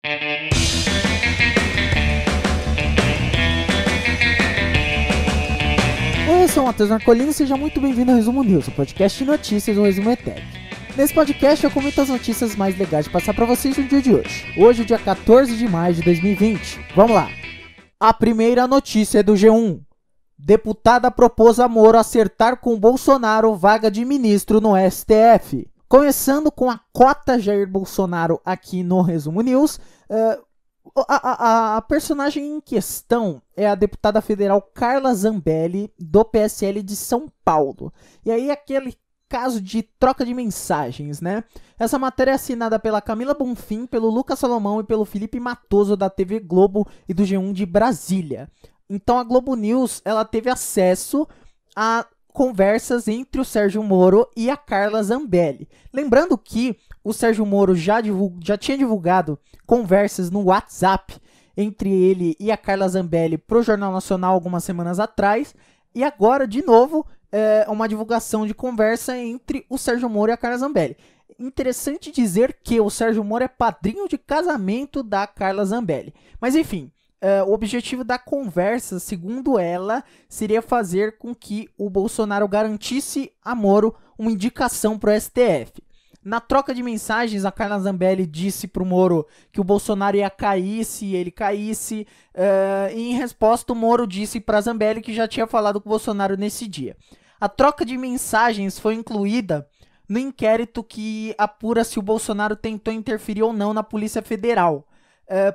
Oi, eu sou o Matheus Marcolino e seja muito bem-vindo ao Resumo News, o podcast de notícias do Resumo ETEC. Nesse podcast eu comento as notícias mais legais de passar para vocês no dia de hoje. Hoje, dia 14 de maio de 2020. Vamos lá! A primeira notícia é do G1. Deputada propôs a Moro acertar com Bolsonaro vaga de ministro no STF. Começando com a cota Jair Bolsonaro aqui no Resumo News, a personagem em questão é a deputada federal Carla Zambelli, do PSL de São Paulo. E aí aquele caso de troca de mensagens, né? Essa matéria é assinada pela Camila Bonfim, pelo Lucas Salomão e pelo Felipe Matoso da TV Globo e do G1 de Brasília. Então a Globo News, ela teve acesso a conversas entre o Sérgio Moro e a Carla Zambelli. Lembrando que o Sérgio Moro já tinha divulgado conversas no WhatsApp entre ele e a Carla Zambelli para o Jornal Nacional algumas semanas atrás. E agora, de novo, uma divulgação de conversa entre o Sérgio Moro e a Carla Zambelli. Interessante dizer que o Sérgio Moro é padrinho de casamento da Carla Zambelli. Mas enfim, o objetivo da conversa, segundo ela, seria fazer com que o Bolsonaro garantisse a Moro uma indicação para o STF. Na troca de mensagens, a Carla Zambelli disse para o Moro que o Bolsonaro ia cair se ele caísse. E em resposta, o Moro disse para a Zambelli que já tinha falado com o Bolsonaro nesse dia. A troca de mensagens foi incluída no inquérito que apura se o Bolsonaro tentou interferir ou não na Polícia Federal.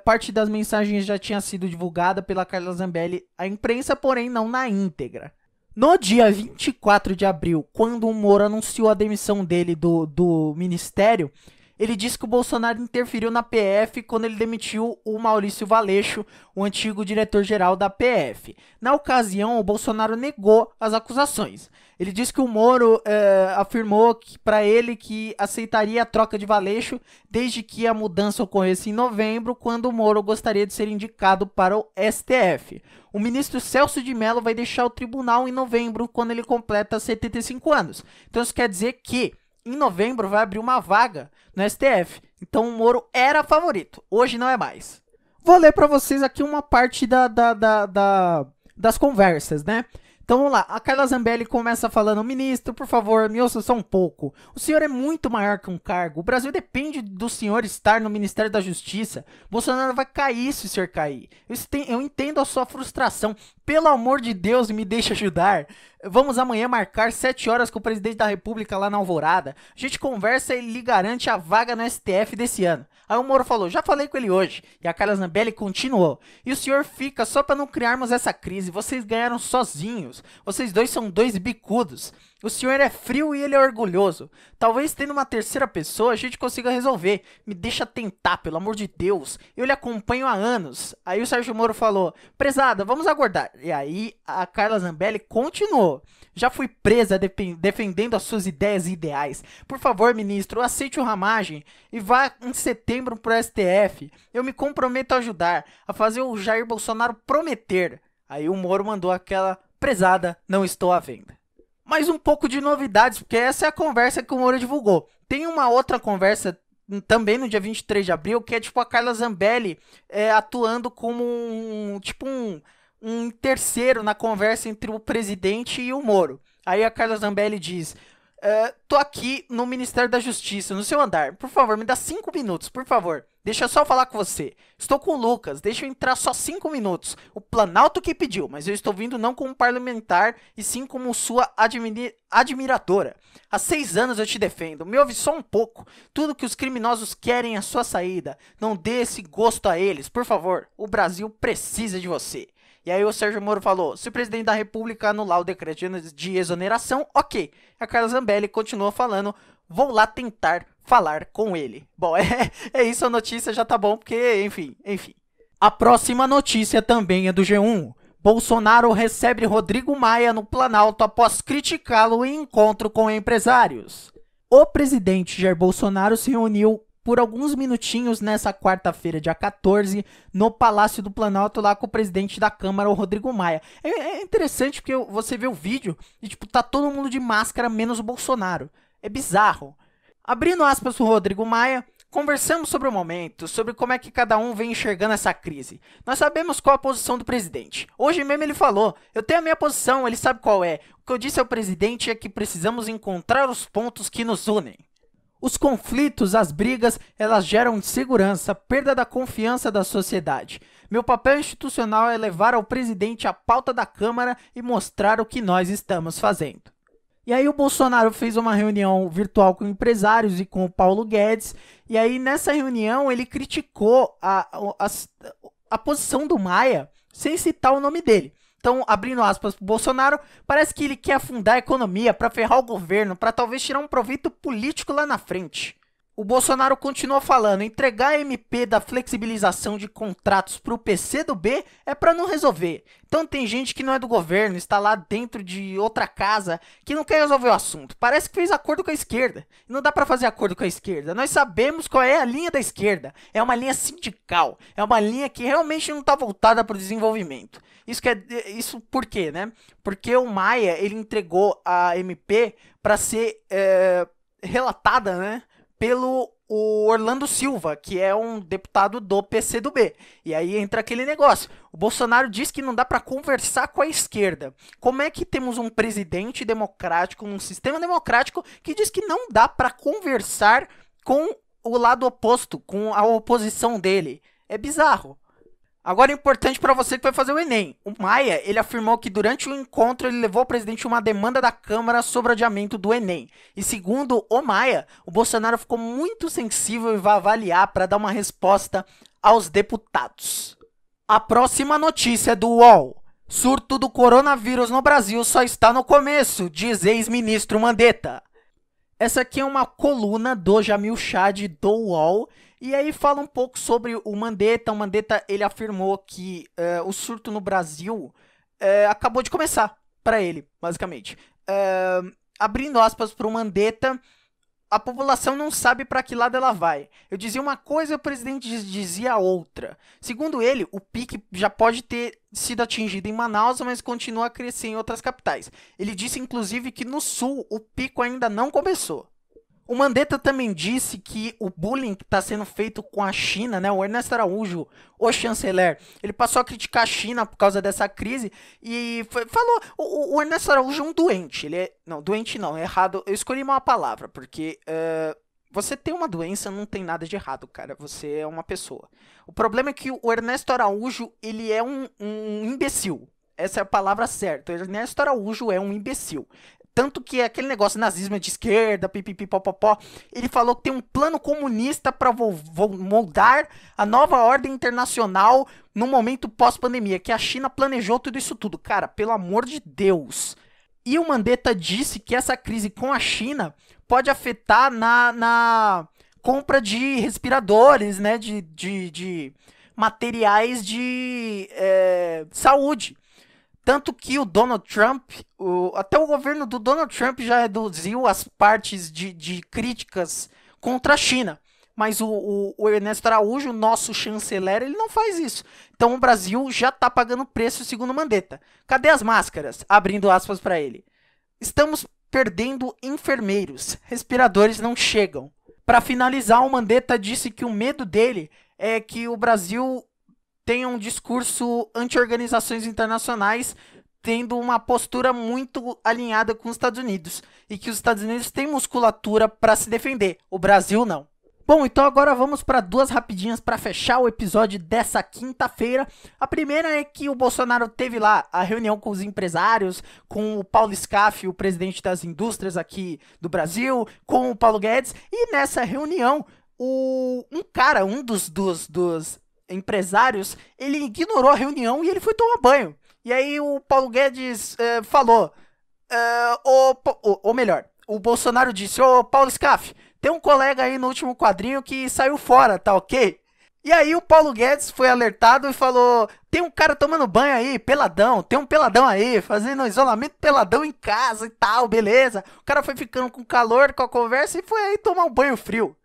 Parte das mensagens já tinha sido divulgada pela Carla Zambelli à imprensa, porém não na íntegra. No dia 24 de abril, quando o Moro anunciou a demissão dele do ministério, ele disse que o Bolsonaro interferiu na PF quando ele demitiu o Maurício Valeixo, o antigo diretor-geral da PF. Na ocasião, o Bolsonaro negou as acusações. Ele disse que o Moro afirmou para ele que aceitaria a troca de Valeixo desde que a mudança ocorresse em novembro, quando o Moro gostaria de ser indicado para o STF. O ministro Celso de Mello vai deixar o tribunal em novembro, quando ele completa 75 anos. Então isso quer dizer que em novembro vai abrir uma vaga no STF. Então o Moro era favorito, hoje não é mais. Vou ler para vocês aqui uma parte das conversas, né? Então vamos lá, a Carla Zambelli começa falando: ministro, por favor, me ouça só um pouco. O senhor é muito maior que um cargo. O Brasil depende do senhor estar no Ministério da Justiça. Bolsonaro vai cair se o senhor cair. Eu entendo a sua frustração. Pelo amor de Deus, me deixe ajudar. Vamos amanhã marcar 7 horas com o presidente da República lá na Alvorada. A gente conversa e ele lhe garante a vaga no STF desse ano. Aí o Moro falou: já falei com ele hoje. E a Carla Zambelli continuou: e o senhor fica só para não criarmos essa crise. Vocês ganharam sozinhos. Vocês dois são dois bicudos. O senhor é frio e ele é orgulhoso. Talvez tendo uma terceira pessoa a gente consiga resolver. Me deixa tentar, pelo amor de Deus. Eu lhe acompanho há anos. Aí o Sérgio Moro falou: prezada, vamos aguardar. E aí a Carla Zambelli continuou: já fui presa defendendo as suas ideias e ideais. Por favor, ministro, aceite o ramagem e vá em setembro pro STF. Eu me comprometo a ajudar, a fazer o Jair Bolsonaro prometer. Aí o Moro mandou aquela: prezada, não estou à venda. Mais um pouco de novidades, porque essa é a conversa que o Moro divulgou. Tem uma outra conversa também no dia 23 de abril, que é tipo a Carla Zambelli atuando como um terceiro na conversa entre o presidente e o Moro. Aí a Carla Zambelli diz: tô aqui no Ministério da Justiça, no seu andar. Por favor, me dá 5 minutos, por favor. Deixa eu só falar com você. Estou com o Lucas, deixa eu entrar só 5 minutos. O Planalto que pediu, mas eu estou vindo não como parlamentar, e sim como sua admiradora. Há 6 anos eu te defendo, me ouve só um pouco. Tudo que os criminosos querem é a sua saída. Não dê esse gosto a eles, por favor. O Brasil precisa de você. E aí o Sérgio Moro falou: se o presidente da República anular o decreto de exoneração, ok. A Carla Zambelli continuou falando: vou lá tentar falar com ele. Bom, é isso, a notícia já tá bom, porque, enfim. A próxima notícia também é do G1. Bolsonaro recebe Rodrigo Maia no Planalto após criticá-lo em encontro com empresários. O presidente Jair Bolsonaro se reuniu por alguns minutinhos nessa quarta-feira, dia 14, no Palácio do Planalto, lá com o presidente da Câmara, o Rodrigo Maia. É interessante porque você vê o vídeo e, tá todo mundo de máscara, menos o Bolsonaro. É bizarro. Abrindo aspas pro Rodrigo Maia: Conversamos sobre o momento, sobre como é que cada um vem enxergando essa crise. Nós sabemos qual a posição do presidente. Hoje mesmo ele falou, eu tenho a minha posição, ele sabe qual é. O que eu disse ao presidente é que precisamos encontrar os pontos que nos unem. Os conflitos, as brigas, elas geram insegurança, perda da confiança da sociedade. Meu papel institucional é levar ao presidente a pauta da Câmara e mostrar o que nós estamos fazendo. E aí o Bolsonaro fez uma reunião virtual com empresários e com o Paulo Guedes, e aí nessa reunião ele criticou a posição do Maia, sem citar o nome dele. Então, abrindo aspas pro Bolsonaro, parece que ele quer afundar a economia para ferrar o governo, para talvez tirar um proveito político lá na frente. O Bolsonaro continuou falando, entregar a MP da flexibilização de contratos para o PCdoB é para não resolver. Então tem gente que não é do governo, está lá dentro de outra casa, que não quer resolver o assunto. Parece que fez acordo com a esquerda. Não dá para fazer acordo com a esquerda. Nós sabemos qual é a linha da esquerda. É uma linha sindical. É uma linha que realmente não está voltada para o desenvolvimento. Isso por quê, né? Porque o Maia, ele entregou a MP para ser relatada, né? Pelo Orlando Silva, que é um deputado do PCdoB. E aí entra aquele negócio. O Bolsonaro diz que não dá para conversar com a esquerda. Como é que temos um presidente democrático, um sistema democrático, que diz que não dá para conversar com o lado oposto, com a oposição dele? É bizarro. Agora é importante para você que vai fazer o Enem. O Maia, ele afirmou que durante o encontro ele levou ao presidente uma demanda da Câmara sobre o adiamento do Enem. E segundo o Maia, o Bolsonaro ficou muito sensível e vai avaliar para dar uma resposta aos deputados. A próxima notícia é do UOL. Surto do coronavírus no Brasil só está no começo, diz ex-ministro Mandetta. Essa aqui é uma coluna do Jamil Chad do UOL. E aí fala um pouco sobre o Mandetta. O Mandetta, ele afirmou que o surto no Brasil acabou de começar para ele, basicamente. Abrindo aspas para o Mandetta, a população não sabe para que lado ela vai. Eu dizia uma coisa e o presidente dizia outra. Segundo ele, o pique já pode ter sido atingido em Manaus, mas continua a crescer em outras capitais. Ele disse, inclusive, que no sul o pico ainda não começou. O Mandetta também disse que o bullying que está sendo feito com a China, né? O Ernesto Araújo, o chanceler, ele passou a criticar a China por causa dessa crise e falou, o Ernesto Araújo é um doente. Ele é, não, doente não, é errado. Eu escolhi uma palavra, porque você tem uma doença, não tem nada de errado, cara. Você é uma pessoa. O problema é que o Ernesto Araújo, ele é um imbecil. Essa é a palavra certa. O Ernesto Araújo é um imbecil. Tanto que aquele negócio nazismo é de esquerda, pipipipopopó, ele falou que tem um plano comunista para moldar a nova ordem internacional no momento pós-pandemia, que a China planejou tudo isso tudo. Cara, pelo amor de Deus. E o Mandetta disse que essa crise com a China pode afetar na compra de respiradores, né, de materiais de saúde. Tanto que o Donald Trump, até o governo do Donald Trump já reduziu as partes de críticas contra a China. Mas o Ernesto Araújo, o nosso chanceler, ele não faz isso. Então o Brasil já está pagando preço, segundo o Mandetta. Cadê as máscaras? Abrindo aspas para ele. Estamos perdendo enfermeiros. Respiradores não chegam. Para finalizar, o Mandetta disse que o medo dele é que o Brasil tem um discurso anti-organizações internacionais, tendo uma postura muito alinhada com os Estados Unidos. E que os Estados Unidos têm musculatura para se defender. O Brasil não. Bom, então agora vamos para duas rapidinhas para fechar o episódio dessa quinta-feira. A primeira é que o Bolsonaro teve lá a reunião com os empresários, com o Paulo Scaff, o presidente das indústrias aqui do Brasil, com o Paulo Guedes. E nessa reunião, um dos empresários, ele ignorou a reunião e ele foi tomar banho. E aí o Paulo Guedes falou, ou melhor, o Bolsonaro disse, ô Paulo Scaff, tem um colega aí no último quadrinho que saiu fora, tá ok? E aí o Paulo Guedes foi alertado e falou, tem um cara tomando banho aí, peladão, tem um peladão aí, fazendo isolamento peladão em casa e tal, beleza? O cara foi ficando com calor com a conversa e foi aí tomar um banho frio.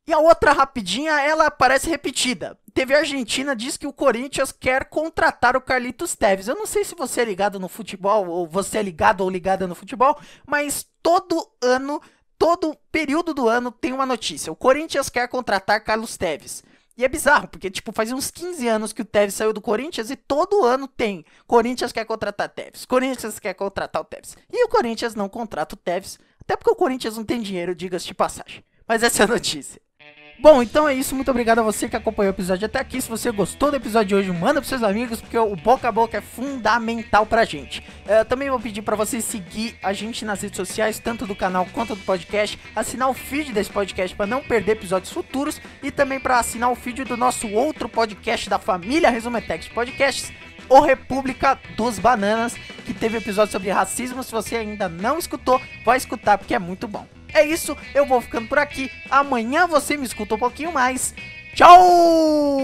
E a outra rapidinha, ela parece repetida. TV Argentina diz que o Corinthians quer contratar o Carlitos Tevez. Eu não sei se você é ligado no futebol, ou você é ligado ou ligada no futebol, mas todo ano todo período do ano tem uma notícia. O Corinthians quer contratar Carlos Tevez. E é bizarro, porque tipo, faz uns 15 anos que o Tevez saiu do Corinthians e todo ano tem Corinthians quer contratar Tevez, Corinthians quer contratar o Tevez. E o Corinthians não contrata o Tevez, até porque o Corinthians não tem dinheiro, diga-se de passagem. Mas essa é a notícia. Bom, então é isso, muito obrigado a você que acompanhou o episódio até aqui. Se você gostou do episódio de hoje, manda pros seus amigos, porque o boca a boca é fundamental pra gente. Também vou pedir pra você seguir a gente nas redes sociais, tanto do canal quanto do podcast, assinar o feed desse podcast pra não perder episódios futuros, e também pra assinar o feed do nosso outro podcast da família Resumo ETEC Podcasts, o República dos Bananas, que teve episódio sobre racismo. Se você ainda não escutou, vai escutar porque é muito bom. É isso, eu vou ficando por aqui. Amanhã você me escuta um pouquinho mais. Tchau!